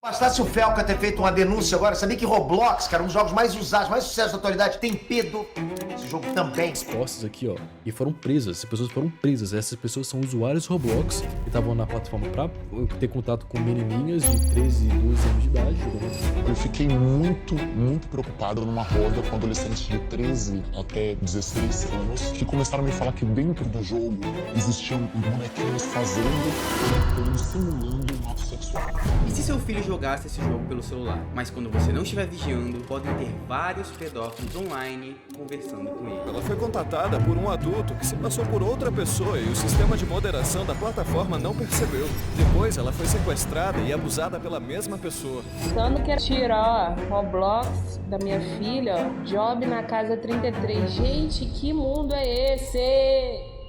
Bastasse o Felca ter feito uma denúncia agora, sabia que Roblox, cara, um dos jogos mais usados, mais sucesso da atualidade, tem pedo. Esse jogo também. Postas aqui, ó, e foram presas. Essas pessoas foram presas. Essas pessoas são usuários Roblox que estavam na plataforma pra ter contato com menininhas de 13 e 12 anos de idade. Eu fiquei muito preocupado numa roda com adolescentes de 13 até 16 anos que começaram a me falar que dentro do jogo existiam bonequinhos fazendo, simulando um ato sexual. E se seu filho jogasse esse jogo pelo celular, mas quando você não estiver vigiando, podem ter vários pedófilos online conversando com ele. Ela foi contatada por um adulto que se passou por outra pessoa e o sistema de moderação da plataforma não percebeu. Depois ela foi sequestrada e abusada pela mesma pessoa. Pensando que ia tirar Roblox da minha filha, Job na casa 33. Gente, que mundo é esse?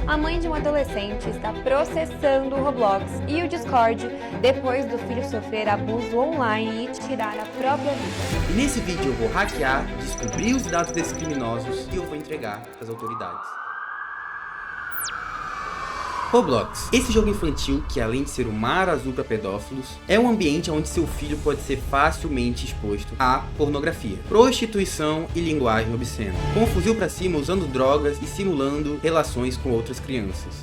A mãe de um adolescente está processando o Roblox e o Discord depois do filho sofrer abuso online e tirar a própria vida. E nesse vídeo eu vou hackear, descobrir os dados desses criminosos e eu vou entregar às autoridades. Roblox. Esse jogo infantil, que além de ser o mar azul para pedófilos, é um ambiente onde seu filho pode ser facilmente exposto à pornografia, prostituição e linguagem obscena, com o fuzil pra cima usando drogas e simulando relações com outras crianças.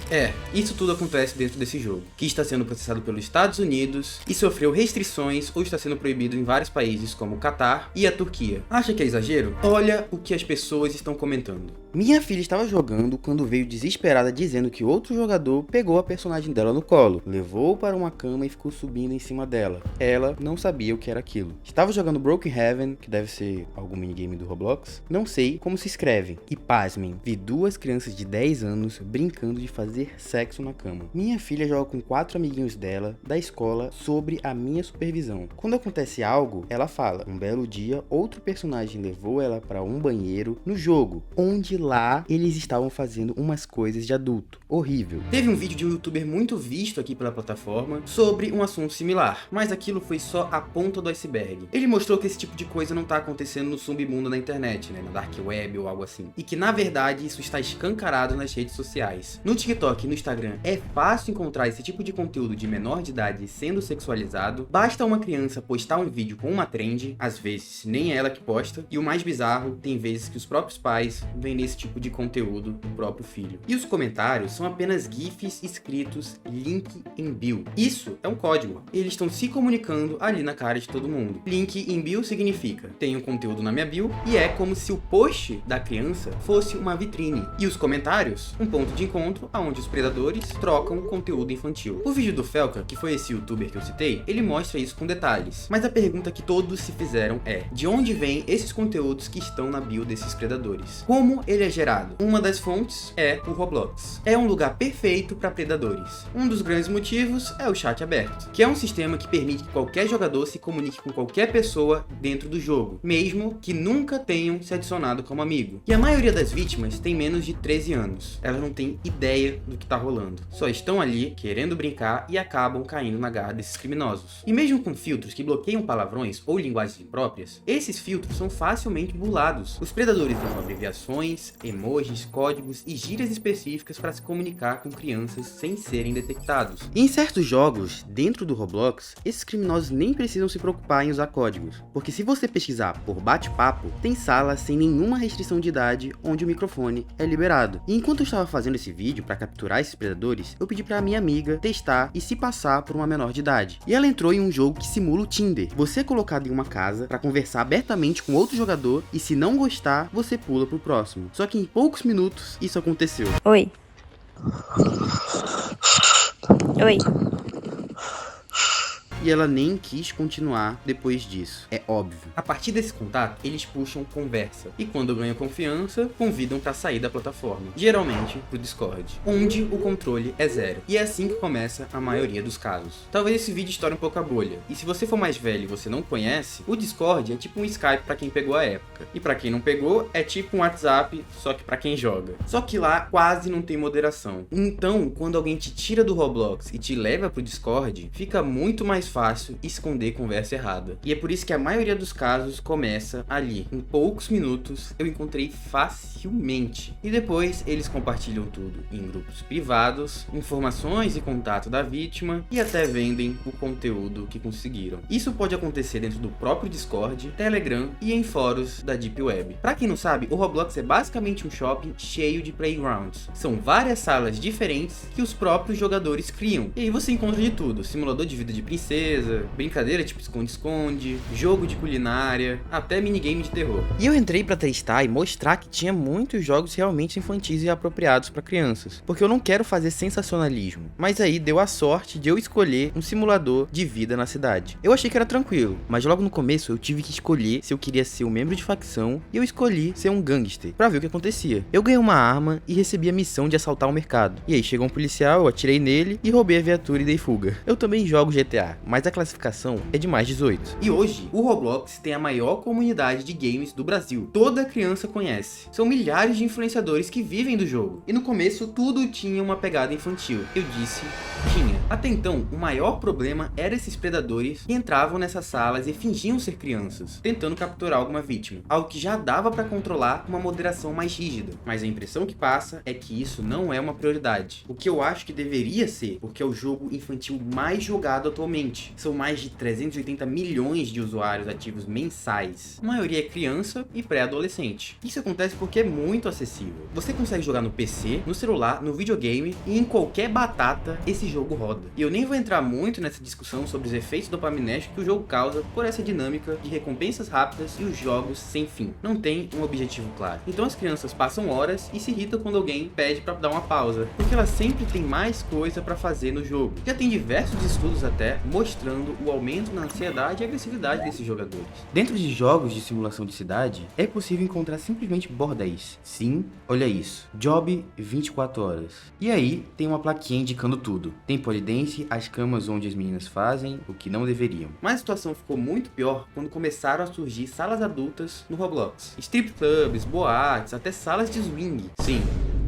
Isso tudo acontece dentro desse jogo, que está sendo processado pelos Estados Unidos e sofreu restrições ou está sendo proibido em vários países como o Catar e a Turquia. Acha que é exagero? Olha o que as pessoas estão comentando. Minha filha estava jogando quando veio desesperada dizendo que outro jogador pegou a personagem dela no colo, levou para uma cama e ficou subindo em cima dela. Ela não sabia o que era aquilo. Estava jogando Broken Heaven, que deve ser algum minigame do Roblox. Não sei como se escreve. E pasmem, vi duas crianças de 10 anos brincando de fazer sexo na cama. Minha filha joga com 4 amiguinhos dela, da escola, sobre a minha supervisão. Quando acontece algo, ela fala. Um belo dia, outro personagem levou ela para um banheiro no jogo, onde lá eles estavam fazendo umas coisas de adulto. Horrível. Teve um vídeo de um youtuber muito visto aqui pela plataforma sobre um assunto similar, mas aquilo foi só a ponta do iceberg. Ele mostrou que esse tipo de coisa não tá acontecendo no submundo da internet, na dark web ou algo assim, e que na verdade isso está escancarado nas redes sociais. No TikTok e no Instagram é fácil encontrar esse tipo de conteúdo de menor de idade sendo sexualizado, basta uma criança postar um vídeo com uma trend, às vezes nem é ela que posta, e o mais bizarro, tem vezes que os próprios pais veem nesse tipo de conteúdo do próprio filho. E os comentários são apenas GIFs escritos link em bio. Isso é um código. Eles estão se comunicando ali na cara de todo mundo. Link em bio significa tenho conteúdo na minha bio e é como se o post da criança fosse uma vitrine. E os comentários, um ponto de encontro onde os predadores trocam conteúdo infantil. O vídeo do Felca, que foi esse youtuber que eu citei, ele mostra isso com detalhes. Mas a pergunta que todos se fizeram é: de onde vêm esses conteúdos que estão na bio desses predadores? Como ele é gerado? Uma das fontes é o Roblox. É um lugar perfeito para predadores. Um dos grandes motivos é o chat aberto, que é um sistema que permite que qualquer jogador se comunique com qualquer pessoa dentro do jogo, mesmo que nunca tenham se adicionado como amigo. E a maioria das vítimas tem menos de 13 anos. Elas não têm ideia do que tá rolando. Só estão ali querendo brincar e acabam caindo na garra desses criminosos. E mesmo com filtros que bloqueiam palavrões ou linguagens impróprias, esses filtros são facilmente burlados. Os predadores usam abreviações, emojis, códigos e gírias específicas para se comunicar com crianças sem serem detectados. E em certos jogos, dentro do Roblox, esses criminosos nem precisam se preocupar em usar códigos, porque se você pesquisar por bate-papo, tem salas sem nenhuma restrição de idade onde o microfone é liberado. E enquanto eu estava fazendo esse vídeo para capturar esses predadores, eu pedi para minha amiga testar e se passar por uma menor de idade. E ela entrou em um jogo que simula o Tinder. Você é colocado em uma casa para conversar abertamente com outro jogador e se não gostar, você pula pro próximo. Só que em poucos minutos isso aconteceu. Oi. Oi. E ela nem quis continuar depois disso. É óbvio. A partir desse contato, eles puxam conversa. E quando ganham confiança, convidam pra sair da plataforma. Geralmente pro Discord, onde o controle é zero. E é assim que começa a maioria dos casos. Talvez esse vídeo estoure um pouco a bolha. E se você for mais velho e você não conhece, o Discord é tipo um Skype pra quem pegou a época. E pra quem não pegou, é tipo um WhatsApp, só que pra quem joga. Só que lá quase não tem moderação. Então, quando alguém te tira do Roblox e te leva pro Discord, fica muito mais fácil fácil esconder conversa errada. E é por isso que a maioria dos casos começa ali. Em poucos minutos eu encontrei facilmente. E depois eles compartilham tudo em grupos privados, informações e contato da vítima e até vendem o conteúdo que conseguiram. Isso pode acontecer dentro do próprio Discord, Telegram e em fóruns da Deep Web. Pra quem não sabe, o Roblox é basicamente um shopping cheio de playgrounds. São várias salas diferentes que os próprios jogadores criam. E aí você encontra de tudo: simulador de vida de princesa, brincadeira tipo esconde-esconde, jogo de culinária, até minigame de terror. E eu entrei pra testar e mostrar que tinha muitos jogos realmente infantis e apropriados pra crianças, porque eu não quero fazer sensacionalismo. Mas aí deu a sorte de eu escolher um simulador de vida na cidade. Eu achei que era tranquilo, mas logo no começo eu tive que escolher se eu queria ser um membro de facção e eu escolhi ser um gangster pra ver o que acontecia. Eu ganhei uma arma e recebi a missão de assaltar o mercado. E aí chegou um policial, eu atirei nele e roubei a viatura e dei fuga. Eu também jogo GTA, mas a classificação é de mais 18. E hoje, o Roblox tem a maior comunidade de games do Brasil. Toda criança conhece. São milhares de influenciadores que vivem do jogo. E no começo, tudo tinha uma pegada infantil. Eu disse, tinha. Até então, o maior problema era esses predadores que entravam nessas salas e fingiam ser crianças, tentando capturar alguma vítima. Algo que já dava pra controlar com uma moderação mais rígida. Mas a impressão que passa é que isso não é uma prioridade. O que eu acho que deveria ser, porque é o jogo infantil mais jogado atualmente. São mais de 380 milhões de usuários ativos mensais. A maioria é criança e pré-adolescente. Isso acontece porque é muito acessível. Você consegue jogar no PC, no celular, no videogame e em qualquer batata esse jogo roda. E eu nem vou entrar muito nessa discussão sobre os efeitos dopaminérgicos que o jogo causa por essa dinâmica de recompensas rápidas e os jogos sem fim. Não tem um objetivo claro. Então as crianças passam horas e se irritam quando alguém pede pra dar uma pausa, porque elas sempre têm mais coisa pra fazer no jogo. Já tem diversos estudos até mostrando o aumento na ansiedade e agressividade desses jogadores. Dentro de jogos de simulação de cidade, é possível encontrar simplesmente bordéis. Sim, olha isso. Job 24 horas. E aí tem uma plaquinha indicando tudo. Tem polidense, as camas onde as meninas fazem o que não deveriam. Mas a situação ficou muito pior quando começaram a surgir salas adultas no Roblox. Strip clubs, boates, até salas de swing. Sim,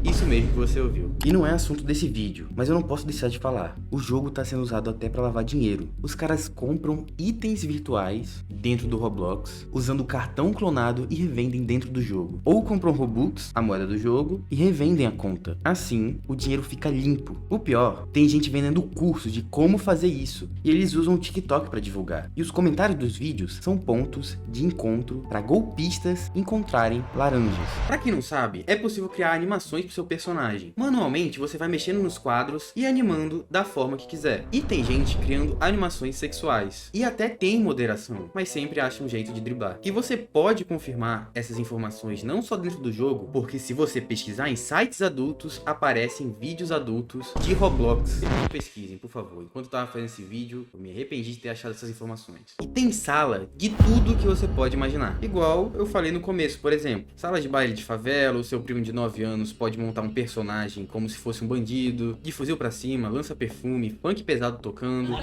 isso mesmo que você ouviu. E não é assunto desse vídeo, mas eu não posso deixar de falar. O jogo tá sendo usado até pra lavar dinheiro. Os caras compram itens virtuais dentro do Roblox, usando cartão clonado e revendem dentro do jogo. Ou compram Robux, a moeda do jogo, e revendem a conta. Assim, o dinheiro fica limpo. O pior, tem gente vendendo cursos de como fazer isso, e eles usam o TikTok pra divulgar. E os comentários dos vídeos são pontos de encontro pra golpistas encontrarem laranjas. Pra quem não sabe, é possível criar animações pro seu personagem. Manualmente, você vai mexendo nos quadros e animando da forma que quiser. E tem gente criando animações sexuais. E até tem moderação, mas sempre acha um jeito de driblar. E você pode confirmar essas informações não só dentro do jogo, porque se você pesquisar em sites adultos, aparecem vídeos adultos de Roblox. Não pesquisem, por favor. Enquanto eu tava fazendo esse vídeo, eu me arrependi de ter achado essas informações. E tem sala de tudo que você pode imaginar. Igual eu falei no começo, por exemplo. Sala de baile de favela, o seu primo de 9 anos pode montar um personagem como se fosse um bandido, de fuzil pra cima, lança perfume, funk pesado tocando.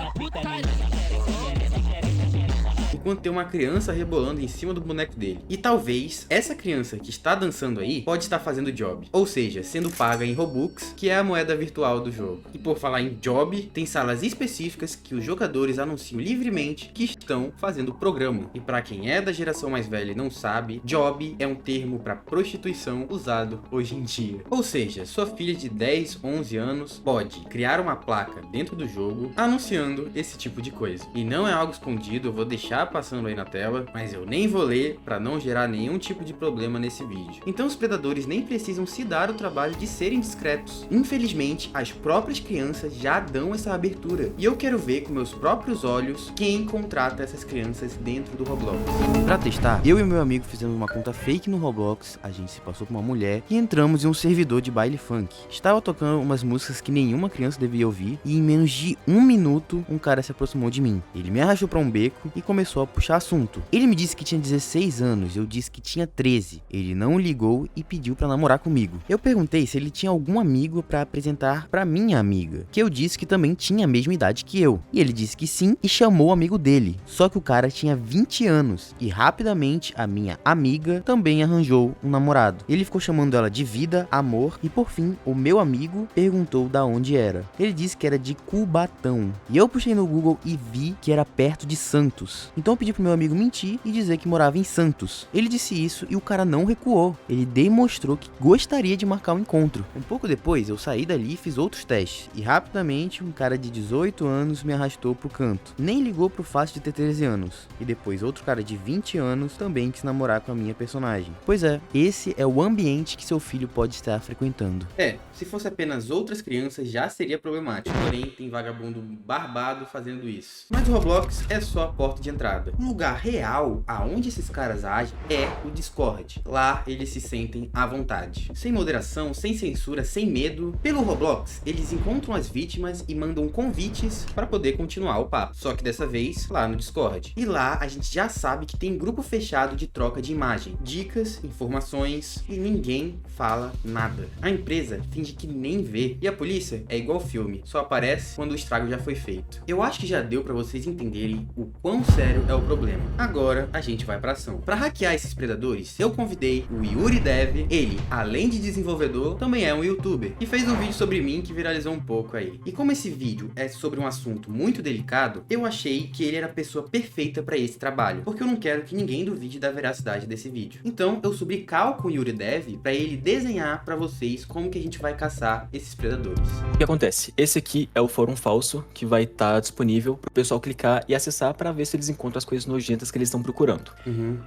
Enquanto tem uma criança rebolando em cima do boneco dele. E talvez essa criança que está dançando aí pode estar fazendo job, ou seja, sendo paga em Robux, que é a moeda virtual do jogo. E por falar em job, tem salas específicas que os jogadores anunciam livremente que estão fazendo programa. E para quem é da geração mais velha e não sabe, job é um termo para prostituição usado hoje em dia. Ou seja, sua filha de 10, 11 anos pode criar uma placa dentro do jogo anunciando esse tipo de coisa. E não é algo escondido, eu vou deixar passando aí na tela, mas eu nem vou ler para não gerar nenhum tipo de problema nesse vídeo. Então os predadores nem precisam se dar o trabalho de serem discretos. Infelizmente, as próprias crianças já dão essa abertura. E eu quero ver com meus próprios olhos quem contrata essas crianças dentro do Roblox. Para testar, eu e meu amigo fizemos uma conta fake no Roblox, a gente se passou por uma mulher e entramos em um servidor de baile funk. Estava tocando umas músicas que nenhuma criança devia ouvir e em menos de 1 minuto um cara se aproximou de mim. Ele me arrastou para um beco e começou a puxar assunto. Ele me disse que tinha 16 anos, eu disse que tinha 13. Ele não ligou e pediu pra namorar comigo. Eu perguntei se ele tinha algum amigo pra apresentar pra minha amiga, que eu disse que também tinha a mesma idade que eu. E ele disse que sim e chamou o amigo dele. Só que o cara tinha 20 anos e rapidamente a minha amiga também arranjou um namorado. Ele ficou chamando ela de vida, amor e por fim o meu amigo perguntou da onde era. Ele disse que era de Cubatão. E eu puxei no Google e vi que era perto de Santos. Então eu pedi pro meu amigo mentir e dizer que morava em Santos. Ele disse isso e o cara não recuou. Ele demonstrou que gostaria de marcar um encontro. Um pouco depois eu saí dali e fiz outros testes. E rapidamente um cara de 18 anos me arrastou pro canto. Nem ligou pro fato de ter 13 anos. E depois outro cara de 20 anos também quis namorar com a minha personagem. Pois é, esse é o ambiente que seu filho pode estar frequentando. Se fosse apenas outras crianças já seria problemático. Porém, tem vagabundo barbado fazendo isso. Mas o Roblox é só a porta de entrada. Um lugar real aonde esses caras agem é o Discord. Lá eles se sentem à vontade. Sem moderação, sem censura, sem medo. Pelo Roblox, eles encontram as vítimas e mandam convites para poder continuar o papo. Só que dessa vez, lá no Discord. E lá a gente já sabe que tem grupo fechado de troca de imagem, dicas, informações e ninguém fala nada. A empresa finge que nem vê. E a polícia é igual filme, só aparece quando o estrago já foi feito. Eu acho que já deu pra vocês entenderem o quão sério é o problema. Agora a gente vai pra ação. Pra hackear esses predadores, eu convidei o Yuri Dev. Ele, além de desenvolvedor, também é um youtuber e fez um vídeo sobre mim que viralizou um pouco aí. E como esse vídeo é sobre um assunto muito delicado, eu achei que ele era a pessoa perfeita pra esse trabalho, porque eu não quero que ninguém duvide da veracidade desse vídeo. Então eu subi cal com o Yuri Dev pra ele desenhar pra vocês como que a gente vai caçar esses predadores. O que acontece? Esse aqui é o fórum falso que vai estar disponível pro pessoal clicar e acessar para ver se eles encontram as coisas nojentas que eles estão procurando.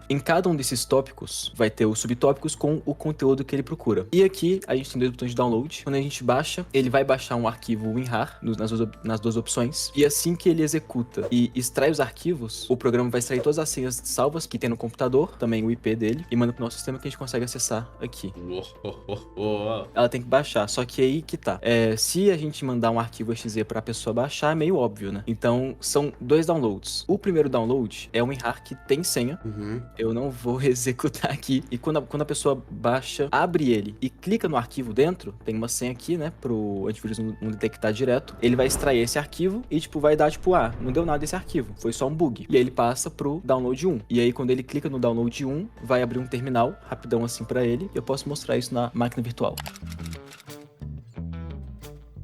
Em cada um desses tópicos vai ter os subtópicos com o conteúdo que ele procura. E aqui a gente tem dois botões de download. Quando a gente baixa, ele vai baixar um arquivo WinRAR nas duas opções. E assim que ele executa e extrai os arquivos, o programa vai extrair todas as senhas salvas que tem no computador, também o IP dele, e manda pro nosso sistema que a gente consegue acessar aqui. Ela tem que baixar, só que aí que tá. Se a gente mandar um arquivo .exe pra pessoa baixar, é meio óbvio, né? Então, são dois downloads. O primeiro download é um WinRAR que tem senha. Eu não vou executar aqui. E quando a pessoa baixa, abre ele e clica no arquivo dentro, tem uma senha aqui, né? Pro antivírus não detectar direto. Ele vai extrair esse arquivo e, vai dar, não deu nada desse arquivo. Foi só um bug. E aí ele passa pro download 1. E aí, quando ele clica no download 1, vai abrir um terminal, rapidão assim pra ele. E eu posso mostrar isso na máquina virtual.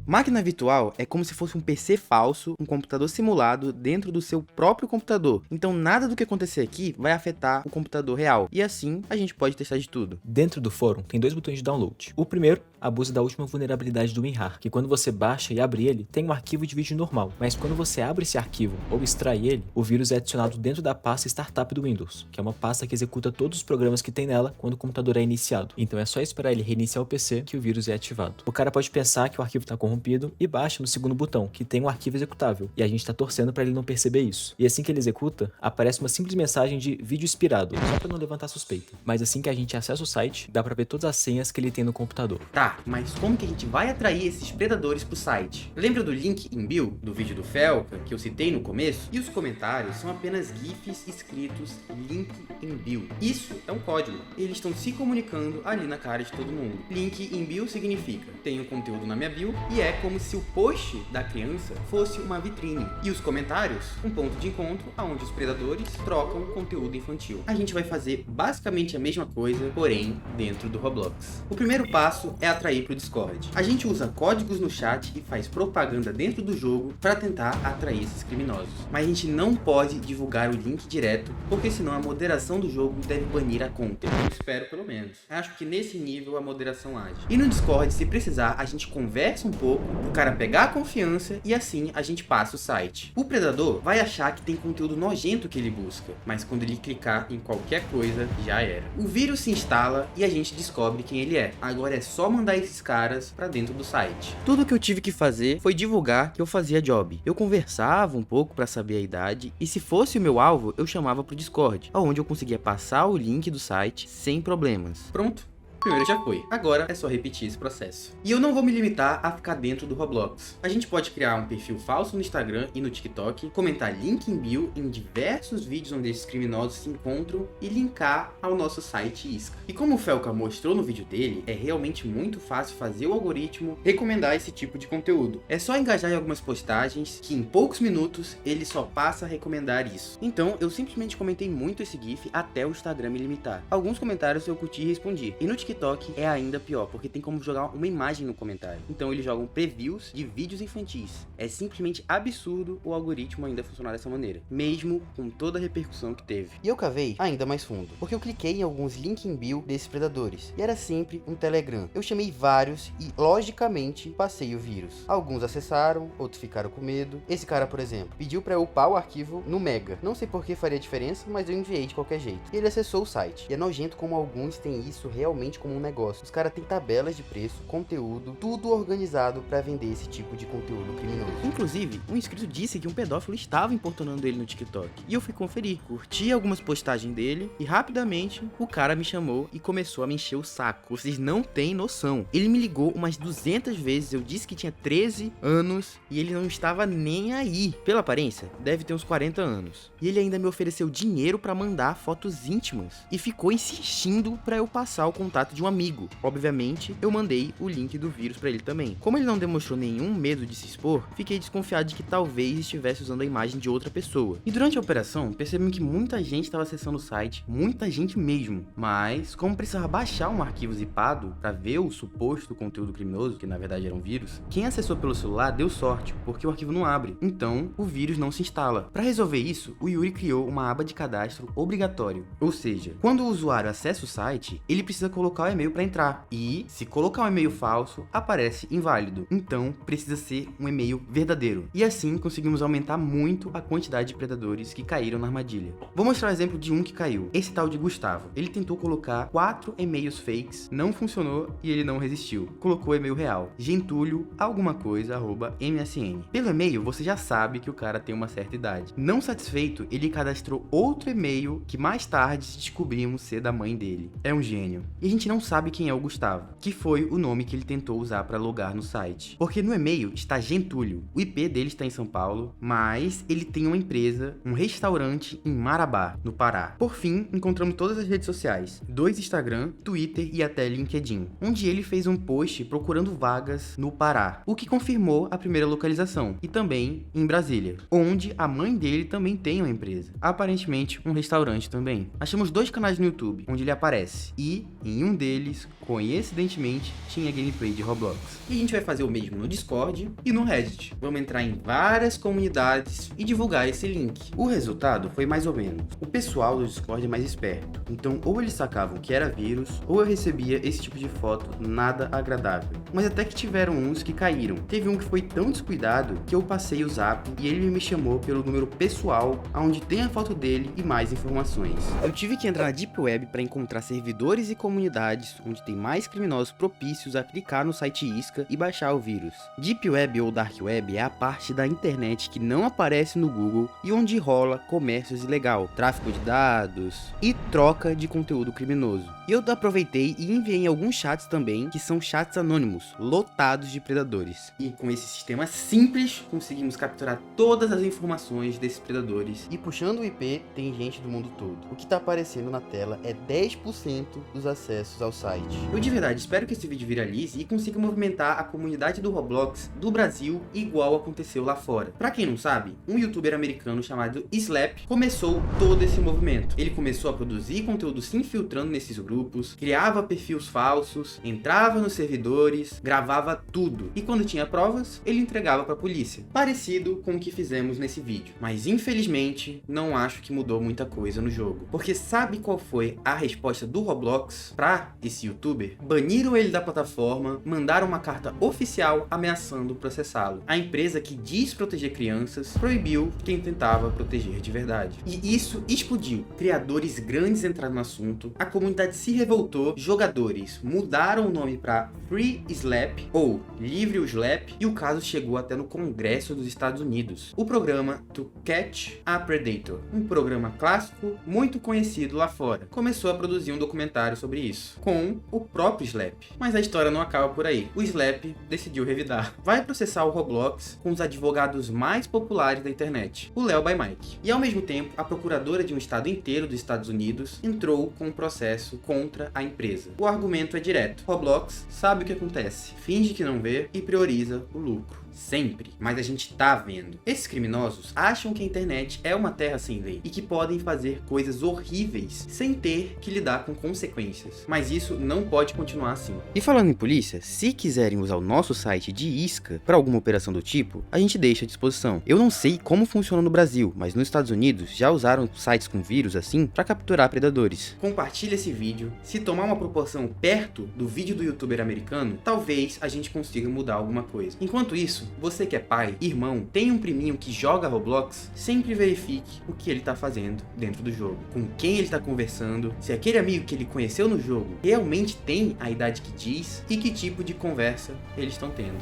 Máquina virtual é como se fosse um PC falso, um computador simulado dentro do seu próprio computador. Então nada do que acontecer aqui vai afetar o computador real. E assim a gente pode testar de tudo. Dentro do fórum tem dois botões de download. O primeiro abusa da última vulnerabilidade do WinRAR, que quando você baixa e abre ele, tem um arquivo de vídeo normal. Mas quando você abre esse arquivo ou extrai ele, o vírus é adicionado dentro da pasta Startup do Windows, que é uma pasta que executa todos os programas que tem nela quando o computador é iniciado. Então é só esperar ele reiniciar o PC que o vírus é ativado. O cara pode pensar que o arquivo está corrompido e baixa no segundo botão, que tem um arquivo executável, e a gente tá torcendo para ele não perceber isso. E assim que ele executa, aparece uma simples mensagem de vídeo expirado, só para não levantar suspeita. Mas assim que a gente acessa o site, dá para ver todas as senhas que ele tem no computador. Tá, mas como que a gente vai atrair esses predadores pro site? Lembra do link in bio do vídeo do Felca, que eu citei no começo? E os comentários são apenas gifs escritos link in bio. Isso é um código. Eles estão se comunicando ali na cara de todo mundo. Link in bio significa, tenho conteúdo na minha bio, e é como se o post da criança fosse uma vitrine. E os comentários, um ponto de encontro onde os predadores trocam conteúdo infantil. A gente vai fazer basicamente a mesma coisa, porém dentro do Roblox. O primeiro passo é atrair para o Discord. A gente usa códigos no chat e faz propaganda dentro do jogo para tentar atrair esses criminosos. Mas a gente não pode divulgar o link direto, porque senão a moderação do jogo deve banir a conta. Eu espero pelo menos. Acho que nesse nível a moderação age. E no Discord, se precisar, a gente conversa um pouco, o cara pegar a confiança e assim a gente passa o site. O predador vai achar que tem conteúdo nojento que ele busca, mas quando ele clicar em qualquer coisa, já era. O vírus se instala e a gente descobre quem ele é. Agora é só mandar esses caras pra dentro do site. Tudo que eu tive que fazer foi divulgar que eu fazia job. Eu conversava um pouco pra saber a idade e se fosse o meu alvo, eu chamava pro Discord, onde eu conseguia passar o link do site sem problemas. Pronto. Primeiro já foi, agora é só repetir esse processo. E eu não vou me limitar a ficar dentro do Roblox. A gente pode criar um perfil falso no Instagram e no TikTok, comentar link em bio em diversos vídeos onde esses criminosos se encontram e linkar ao nosso site Isca. E como o Felca mostrou no vídeo dele, é realmente muito fácil fazer o algoritmo recomendar esse tipo de conteúdo. É só engajar em algumas postagens que em poucos minutos ele só passa a recomendar isso. Então eu simplesmente comentei muito esse GIF até o Instagram me limitar. Alguns comentários eu curti e respondi. E no TikTok é ainda pior, porque tem como jogar uma imagem no comentário. Então eles jogam previews de vídeos infantis. É simplesmente absurdo o algoritmo ainda funcionar dessa maneira, mesmo com toda a repercussão que teve. E eu cavei ainda mais fundo, porque eu cliquei em alguns links em bio desses predadores, e era sempre um Telegram. Eu chamei vários e, logicamente, passei o vírus. Alguns acessaram, outros ficaram com medo. Esse cara, por exemplo, pediu pra eu upar o arquivo no Mega. Não sei por que faria diferença, mas eu enviei de qualquer jeito. E ele acessou o site. E é nojento como alguns têm isso realmente como um negócio. Os caras têm tabelas de preço, conteúdo, tudo organizado pra vender esse tipo de conteúdo criminoso. Inclusive, um inscrito disse que um pedófilo estava importunando ele no TikTok. E eu fui conferir, curti algumas postagens dele e rapidamente o cara me chamou e começou a me encher o saco. Vocês não têm noção. Ele me ligou umas 200 vezes, eu disse que tinha 13 anos e ele não estava nem aí. Pela aparência, deve ter uns 40 anos. E ele ainda me ofereceu dinheiro pra mandar fotos íntimas e ficou insistindo pra eu passar o contato de um amigo. Obviamente, eu mandei o link do vírus pra ele também. Como ele não demonstrou nenhum medo de se expor, fiquei desconfiado de que talvez estivesse usando a imagem de outra pessoa. E durante a operação, percebemos que muita gente estava acessando o site, muita gente mesmo. Mas, como precisava baixar um arquivo zipado pra ver o suposto conteúdo criminoso, que na verdade era um vírus, quem acessou pelo celular deu sorte, porque o arquivo não abre. Então, o vírus não se instala. Para resolver isso, o Yuri criou uma aba de cadastro obrigatório. Ou seja, quando o usuário acessa o site, ele precisa colocar o e-mail para entrar. E, se colocar um e-mail falso, aparece inválido. Então, precisa ser um e-mail verdadeiro. E assim, conseguimos aumentar muito a quantidade de predadores que caíram na armadilha. Vou mostrar o exemplo de um que caiu. Esse tal de Gustavo. Ele tentou colocar 4 e-mails fakes, não funcionou e ele não resistiu. Colocou o e-mail real. Gentulho, alguma coisa, @msn. Pelo e-mail, você já sabe que o cara tem uma certa idade. Não satisfeito, ele cadastrou outro e-mail que mais tarde descobrimos ser da mãe dele. É um gênio. E a gente não sabe quem é o Gustavo, que foi o nome que ele tentou usar para logar no site. Porque no e-mail está Gentulho. O IP dele está em São Paulo, mas ele tem uma empresa, um restaurante em Marabá, no Pará. Por fim, encontramos todas as redes sociais, 2 Instagram, Twitter e até LinkedIn, onde ele fez um post procurando vagas no Pará, o que confirmou a primeira localização, e também em Brasília, onde a mãe dele também tem uma empresa, aparentemente um restaurante também. Achamos 2 canais no YouTube, onde ele aparece, e em um deles, coincidentemente, tinha gameplay de Roblox. E a gente vai fazer o mesmo no Discord e no Reddit. Vamos entrar em várias comunidades e divulgar esse link. O resultado foi mais ou menos. O pessoal do Discord é mais esperto, então ou eles sacavam que era vírus, ou eu recebia esse tipo de foto nada agradável. Mas até que tiveram uns que caíram. Teve um que foi tão descuidado que eu passei o zap e ele me chamou pelo número pessoal, onde tem a foto dele e mais informações. Eu tive que entrar na Deep Web para encontrar servidores e comunidades onde tem mais criminosos propícios a clicar no site Isca e baixar o vírus. Deep Web ou Dark Web é a parte da internet que não aparece no Google e onde rola comércio ilegal, tráfico de dados e troca de conteúdo criminoso. E eu aproveitei e enviei em alguns chats também, que são chats anônimos, lotados de predadores. E com esse sistema simples, conseguimos capturar todas as informações desses predadores. E puxando o IP, tem gente do mundo todo. O que está aparecendo na tela é 10% dos acessos ao site. Eu de verdade espero que esse vídeo viralize e consiga movimentar a comunidade do Roblox do Brasil igual aconteceu lá fora. Pra quem não sabe, um youtuber americano chamado Slap começou todo esse movimento. Ele começou a produzir conteúdo se infiltrando nesses grupos, criava perfis falsos, entrava nos servidores, gravava tudo. E quando tinha provas, ele entregava pra polícia. Parecido com o que fizemos nesse vídeo. Mas infelizmente, não acho que mudou muita coisa no jogo. Porque sabe qual foi a resposta do Roblox pra esse youtuber? Baniram ele da plataforma, mandaram uma carta oficial ameaçando processá-lo. A empresa que diz proteger crianças proibiu quem tentava proteger de verdade. E isso explodiu. Criadores grandes entraram no assunto, a comunidade se revoltou, jogadores mudaram o nome para Free Slap ou Livre o Slap e o caso chegou até no Congresso dos Estados Unidos. O programa To Catch a Predator, um programa clássico muito conhecido lá fora, começou a produzir um documentário sobre isso. isso com o próprio Slap. Mas a história não acaba por aí. O Slap decidiu revidar. Vai processar o Roblox com os advogados mais populares da internet, o Léo by Mike. E ao mesmo tempo, a procuradora de um estado inteiro dos Estados Unidos entrou com um processo contra a empresa. O argumento é direto. Roblox sabe o que acontece, finge que não vê e prioriza o lucro. Sempre, mas a gente tá vendo. Esses criminosos acham que a internet é uma terra sem lei e que podem fazer coisas horríveis sem ter que lidar com consequências. Mas isso não pode continuar assim. E falando em polícia, se quiserem usar o nosso site de isca para alguma operação do tipo, a gente deixa à disposição. Eu não sei como funciona no Brasil, mas nos Estados Unidos já usaram sites com vírus assim para capturar predadores. Compartilhe esse vídeo. Se tomar uma proporção perto do vídeo do youtuber americano, talvez a gente consiga mudar alguma coisa. Enquanto isso, você que é pai, irmão, tem um priminho que joga Roblox, sempre verifique o que ele tá fazendo dentro do jogo, com quem ele tá conversando, se aquele amigo que ele conheceu no jogo realmente tem a idade que diz e que tipo de conversa eles estão tendo.